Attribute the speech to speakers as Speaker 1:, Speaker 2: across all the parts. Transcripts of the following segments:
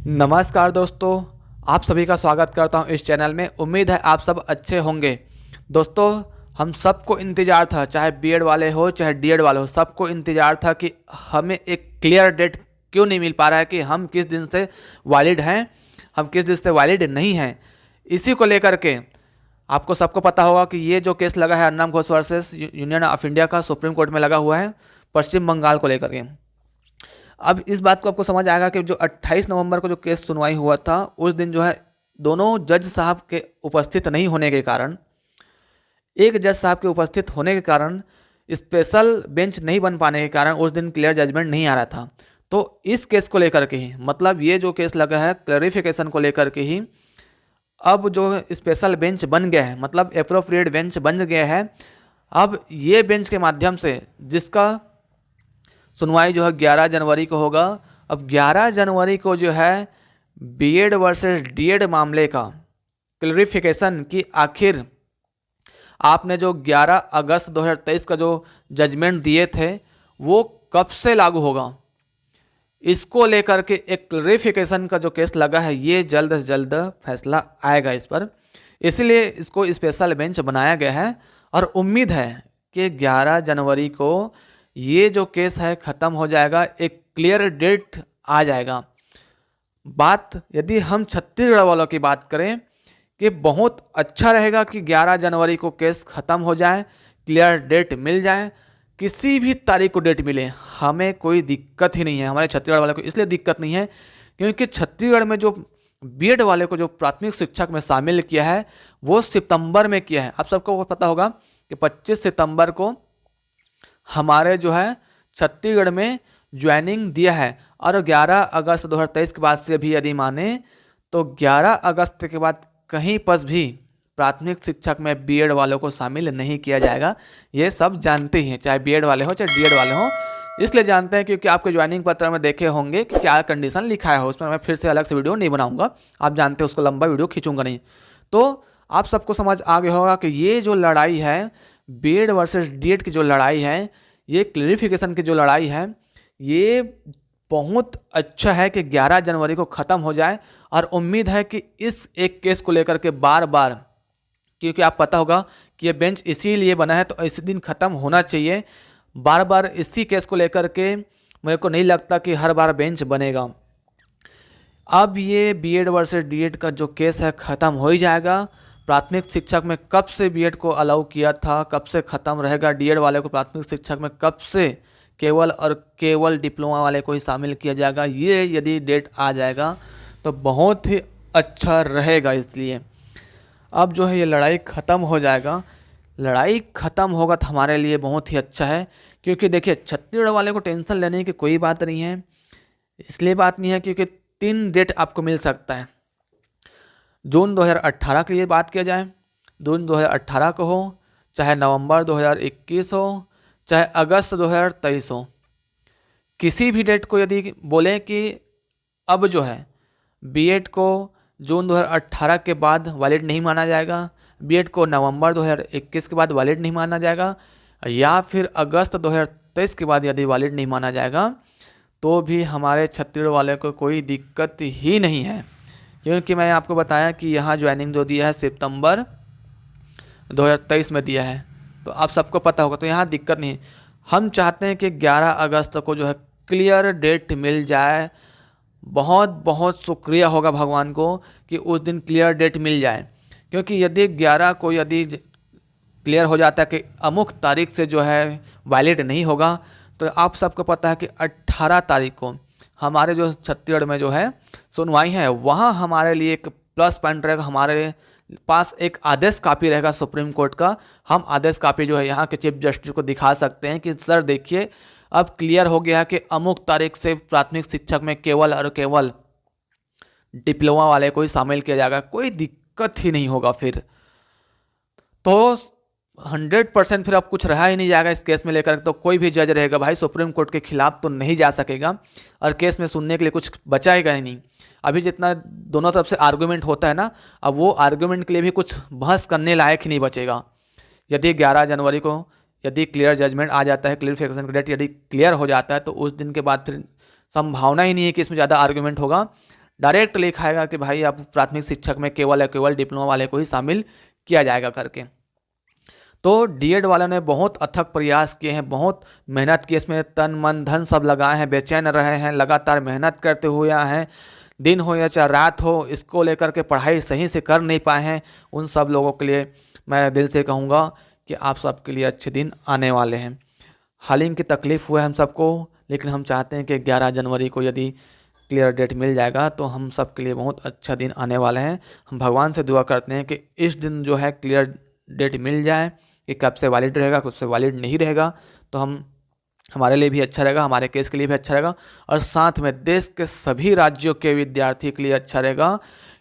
Speaker 1: नमस्कार दोस्तों, आप सभी का स्वागत करता हूं इस चैनल में। उम्मीद है आप सब अच्छे होंगे। दोस्तों, हम सबको इंतज़ार था, चाहे बीएड वाले हो चाहे डीएड वाले हो, सबको इंतज़ार था कि हमें एक क्लियर डेट क्यों नहीं मिल पा रहा है कि हम किस दिन से वैलिड हैं, हम किस दिन से वैलिड नहीं हैं। इसी को लेकर के आपको सबको पता होगा कि ये जो केस लगा है Arnab Ghosh versus union of India का सुप्रीम कोर्ट में लगा हुआ है पश्चिम बंगाल को लेकर के। अब इस बात को आपको समझ आएगा कि जो 28 नवंबर को जो केस सुनवाई हुआ था, उस दिन जो है दोनों जज साहब के उपस्थित नहीं होने के कारण, एक जज साहब के उपस्थित होने के कारण, स्पेशल बेंच नहीं बन पाने के कारण उस दिन क्लियर जजमेंट नहीं आ रहा था। तो इस केस को लेकर के ही, मतलब ये जो केस लगा है क्लैरिफिकेशन को लेकर के ही, अब जो स्पेशल बेंच बन गया है, मतलब एप्रोप्रिएट बेंच बन गया है। अब ये बेंच के माध्यम से जिसका सुनवाई जो है 11 जनवरी को होगा। अब 11 जनवरी को जो है बीएड वर्सेस डीएड मामले का क्लैरिफिकेशन की आखिर आपने जो 11 अगस्त 2023 का जो जजमेंट दिए थे वो कब से लागू होगा, इसको लेकर के एक क्लैरिफिकेशन का जो केस लगा है, ये जल्द से जल्द फैसला आएगा इस पर। इसलिए इसको स्पेशल बेंच बनाया गया है और उम्मीद है कि 11 जनवरी को ये जो केस है ख़त्म हो जाएगा, एक क्लियर डेट आ जाएगा। बात यदि हम छत्तीसगढ़ वालों की बात करें कि बहुत अच्छा रहेगा कि 11 जनवरी को केस ख़त्म हो जाए, क्लियर डेट मिल जाए, किसी भी तारीख को डेट मिले, हमें कोई दिक्कत ही नहीं है। हमारे छत्तीसगढ़ वाले को इसलिए दिक्कत नहीं है क्योंकि छत्तीसगढ़ में जो बीएड वाले को जो प्राथमिक शिक्षक में शामिल किया है वो सितंबर में किया है। आप सबको पता होगा कि 25 सितंबर को हमारे जो है छत्तीसगढ़ में ज्वाइनिंग दिया है और 11 अगस्त 2023 के बाद से भी यदि माने तो 11 अगस्त के बाद कहीं पर भी प्राथमिक शिक्षक में बीएड वालों को शामिल नहीं किया जाएगा। ये सब जानते ही हैं, चाहे बीएड वाले हो चाहे डीएड वाले हो, इसलिए जानते हैं क्योंकि आपके ज्वाइनिंग पत्र में देखे होंगे कि क्या कंडीशन लिखा है। उसमें मैं फिर से अलग से वीडियो नहीं बनाऊंगा, आप जानते हैं, उसको लंबा वीडियो खींचूंगा नहीं। तो आप सबको समझ आ गया होगा कि ये जो लड़ाई है बीएड वर्सेस डीएड की जो लड़ाई है, ये क्लैरिफिकेशन की जो लड़ाई है, ये बहुत अच्छा है कि 11 जनवरी को ख़त्म हो जाए। और उम्मीद है कि इस एक केस को लेकर के बार बार, क्योंकि आप पता होगा कि ये बेंच इसीलिए बना है तो इसी दिन ख़त्म होना चाहिए। बार बार इसी केस को लेकर के मेरे को नहीं लगता कि हर बार बेंच बनेगा। अब ये बीएड वर्सेस डीएड का जो केस है ख़त्म हो ही जाएगा। प्राथमिक शिक्षक में कब से बीएड को अलाउ किया था, कब से ख़त्म रहेगा, डीएड वाले को प्राथमिक शिक्षक में कब से केवल और केवल डिप्लोमा वाले को ही शामिल किया जाएगा, ये यदि डेट आ जाएगा तो बहुत ही अच्छा रहेगा। इसलिए अब जो है ये लड़ाई ख़त्म हो जाएगा। लड़ाई ख़त्म होगा तो हमारे लिए बहुत ही अच्छा है, क्योंकि देखिए छत्तीसगढ़ वाले को टेंशन लेने की कोई बात नहीं है। इसलिए बात नहीं है क्योंकि 3 डेट आपको मिल सकता है। जून 2018 के लिए बात किया जाए, जून 2018 को हो, चाहे नवंबर 2021 हो, चाहे अगस्त 2023 हो, किसी भी डेट को यदि बोलें कि अब जो है बीएड को जून 2018 के बाद वैलिड नहीं माना जाएगा, बीएड को नवंबर 2021 के बाद वैलिड नहीं माना जाएगा, या फिर अगस्त 2023 के बाद यदि वैलिड नहीं माना जाएगा, तो भी हमारे छत्तीसगढ़ वाले को कोई दिक्कत ही नहीं है। क्योंकि मैं आपको बताया कि यहाँ ज्वाइनिंग जो दिया है सितंबर 2023 में दिया है, तो आप सबको पता होगा, तो यहाँ दिक्कत नहीं। हम चाहते हैं कि 11 अगस्त को जो है क्लियर डेट मिल जाए। बहुत बहुत शुक्रिया होगा भगवान को कि उस दिन क्लियर डेट मिल जाए, क्योंकि यदि 11 को यदि क्लियर हो जाता है कि अमुक तारीख से जो है वैलिड नहीं होगा, तो आप सबको पता है कि 18 तारीख को हमारे जो छत्तीसगढ़ में जो है सुनवाई है, वहाँ हमारे लिए एक प्लस पॉइंट रहेगा। हमारे पास एक आदेश कापी रहेगा सुप्रीम कोर्ट का। हम आदेश कापी जो है यहाँ के चीफ जस्टिस को दिखा सकते हैं कि सर देखिए, अब क्लियर हो गया है कि अमुक तारीख से प्राथमिक शिक्षक में केवल और केवल डिप्लोमा वाले को ही शामिल किया जाएगा, कोई दिक्कत ही नहीं होगा। फिर तो 100% फिर अब कुछ रहा ही नहीं जाएगा इस केस में लेकर। तो कोई भी जज रहेगा भाई सुप्रीम कोर्ट के खिलाफ तो नहीं जा सकेगा और केस में सुनने के लिए कुछ बचाएगा ही नहीं। अभी जितना दोनों तरफ से आर्गूमेंट होता है ना, अब वो आर्गूमेंट के लिए भी कुछ बहस करने लायक ही नहीं बचेगा। यदि 11 जनवरी को यदि क्लियर जजमेंट आ जाता है, क्लियरिफिकेशन डेट यदि क्लियर हो जाता है, तो उस दिन के बाद फिर संभावना ही नहीं है कि इसमें ज़्यादा आर्गूमेंट होगा। डायरेक्ट लिखा आएगा कि भाई आप प्राथमिक शिक्षक में केवल डिप्लोमा वाले को ही शामिल किया जाएगा करके। तो डीएड वालों ने बहुत अथक प्रयास किए हैं, बहुत मेहनत की, इसमें तन मन धन सब लगाए हैं, बेचैन रहे हैं, लगातार मेहनत करते हुए आए हैं, दिन हो या चाहे रात हो, इसको लेकर के पढ़ाई सही से कर नहीं पाए हैं। उन सब लोगों के लिए मैं दिल से कहूँगा कि आप सबके लिए अच्छे दिन आने वाले हैं। हाल की तकलीफ़ हुआ है हम सबको, लेकिन हम चाहते हैं कि 11 जनवरी को यदि क्लियर डेट मिल जाएगा तो हम सब के लिए बहुत अच्छा दिन आने वाले हैं। हम भगवान से दुआ करते हैं कि इस दिन जो है क्लियर डेट मिल जाए, कि कब से वैलिड रहेगा, कब से वैलिड नहीं रहेगा, तो हमारे लिए भी अच्छा रहेगा, हमारे केस के लिए भी अच्छा रहेगा, और साथ में देश के सभी राज्यों के विद्यार्थी के लिए अच्छा रहेगा।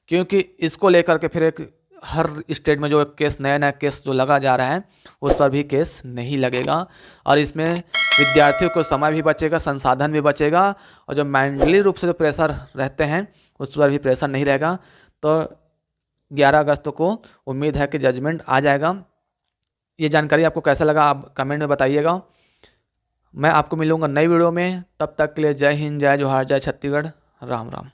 Speaker 1: क्योंकि इसको लेकर के फिर एक हर स्टेट में जो केस नया केस जो लगा जा रहा है उस पर भी केस नहीं लगेगा, और इसमें विद्यार्थियों को समय भी बचेगा, संसाधन भी बचेगा, और जो मेंटली रूप से जो प्रेशर रहते हैं उस पर भी प्रेशर नहीं रहेगा। तो 11 अगस्त को उम्मीद है कि जजमेंट आ जाएगा। ये जानकारी आपको कैसा लगा आप कमेंट में बताइएगा। मैं आपको मिलूंगा नई वीडियो में, तब तक के लिए जय हिंद, जय जोहार, जय छत्तीसगढ़, राम राम।